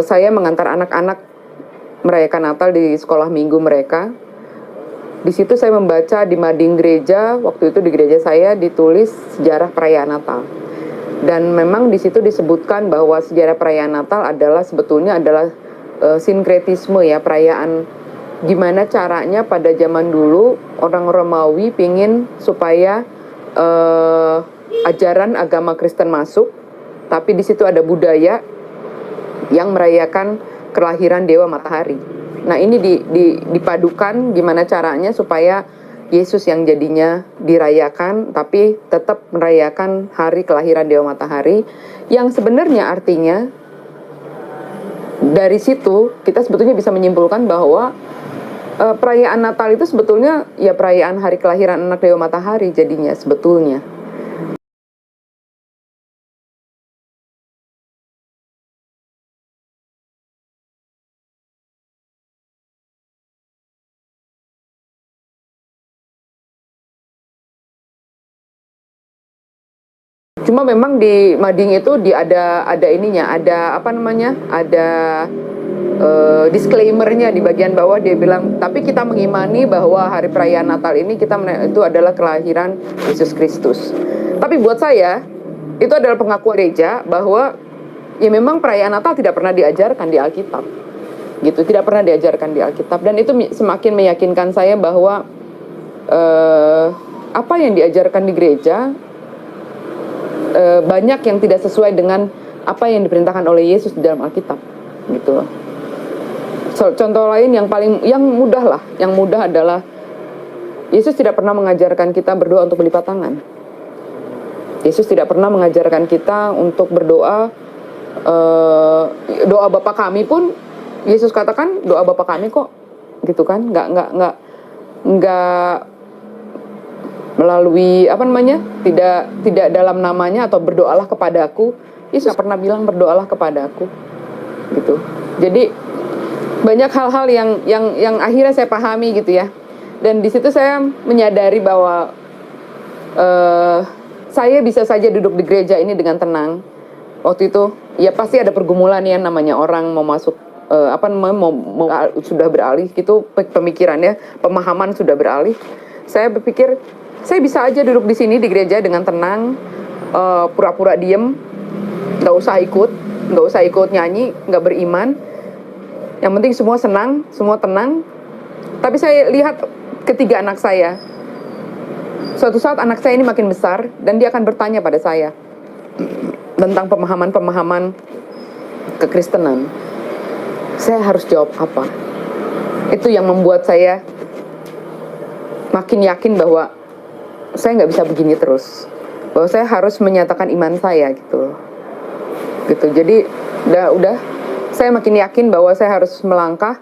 saya mengantar anak-anak merayakan Natal di sekolah minggu mereka. Di situ saya membaca di mading gereja, waktu itu di gereja saya ditulis sejarah perayaan Natal. Dan memang di situ disebutkan bahwa sejarah perayaan Natal adalah sebetulnya adalah sinkretisme ya, perayaan gimana caranya pada zaman dulu orang Romawi pingin supaya ajaran agama Kristen masuk, tapi di situ ada budaya yang merayakan kelahiran Dewa Matahari. Nah, ini dipadukan gimana caranya supaya Yesus yang jadinya dirayakan, tapi tetap merayakan hari kelahiran Dewa Matahari, yang sebenarnya artinya dari situ kita sebetulnya bisa menyimpulkan bahwa perayaan Natal itu sebetulnya ya perayaan hari kelahiran anak Dewa Matahari jadinya sebetulnya. Cuma memang di mading itu ada ininya, ada apa namanya, ada disclaimernya di bagian bawah, dia bilang tapi kita mengimani bahwa hari perayaan Natal ini itu adalah kelahiran Yesus Kristus. Tapi buat saya itu adalah pengakuan gereja bahwa ya memang perayaan Natal tidak pernah diajarkan di Alkitab, gitu, tidak pernah diajarkan di Alkitab, dan itu semakin meyakinkan saya bahwa apa yang diajarkan di gereja banyak yang tidak sesuai dengan apa yang diperintahkan oleh Yesus di dalam Alkitab, gitu loh. Contoh lain yang mudah adalah Yesus tidak pernah mengajarkan kita berdoa untuk berlipat tangan. Yesus tidak pernah mengajarkan kita untuk berdoa doa Bapa kami pun Yesus katakan doa Bapa kami kok, gitu kan, nggak melalui apa namanya, tidak dalam namanya atau berdoalah kepadaku. Yesus pernah bilang berdoalah kepadaku, gitu. Jadi banyak hal-hal yang akhirnya saya pahami, gitu ya. Dan di situ saya menyadari bahwa saya bisa saja duduk di gereja ini dengan tenang. Waktu itu ya pasti ada pergumulan ya, namanya orang mau masuk sudah beralih gitu pemikirannya, pemahaman sudah beralih. Saya berpikir saya bisa aja duduk di sini di gereja dengan tenang, pura-pura diem, nggak usah ikut nyanyi, nggak beriman. Yang penting semua senang, semua tenang. Tapi saya lihat ketiga anak saya. Suatu saat anak saya ini makin besar dan dia akan bertanya pada saya tentang pemahaman-pemahaman kekristenan. Saya harus jawab apa? Itu yang membuat saya makin yakin bahwa saya nggak bisa begini terus, bahwa saya harus menyatakan iman saya, gitu. Jadi udah saya makin yakin bahwa saya harus melangkah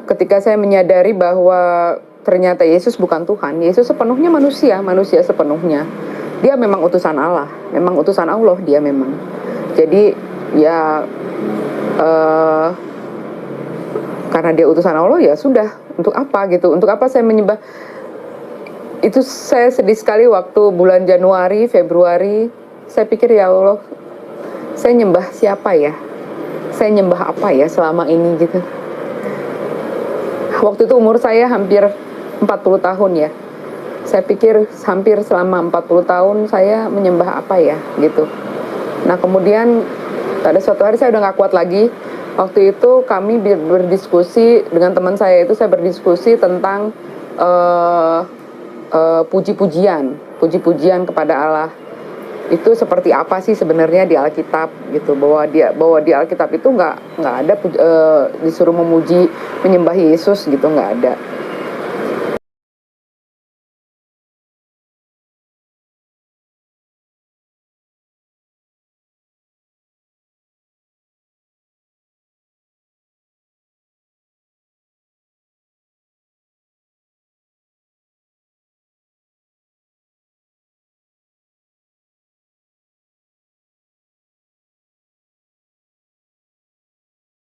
ketika saya menyadari bahwa ternyata Yesus bukan Tuhan. Yesus sepenuhnya manusia sepenuhnya. Dia memang utusan Allah, memang utusan Allah dia memang. Jadi ya karena dia utusan Allah ya sudah, untuk apa gitu? Untuk apa saya menyembah? Itu saya sedih sekali waktu bulan Januari, Februari. Saya pikir ya Allah, saya nyembah siapa ya? Saya nyembah apa ya selama ini, gitu. Waktu itu umur saya hampir 40 tahun ya. Saya pikir hampir selama 40 tahun saya menyembah apa ya, gitu. Nah kemudian pada suatu hari saya udah gak kuat lagi. Waktu itu kami berdiskusi dengan teman saya, itu saya berdiskusi tentang puji-pujian kepada Allah itu seperti apa sih sebenarnya di Alkitab, gitu. Bahwa di Alkitab itu nggak ada disuruh memuji menyembah Yesus, gitu, nggak ada.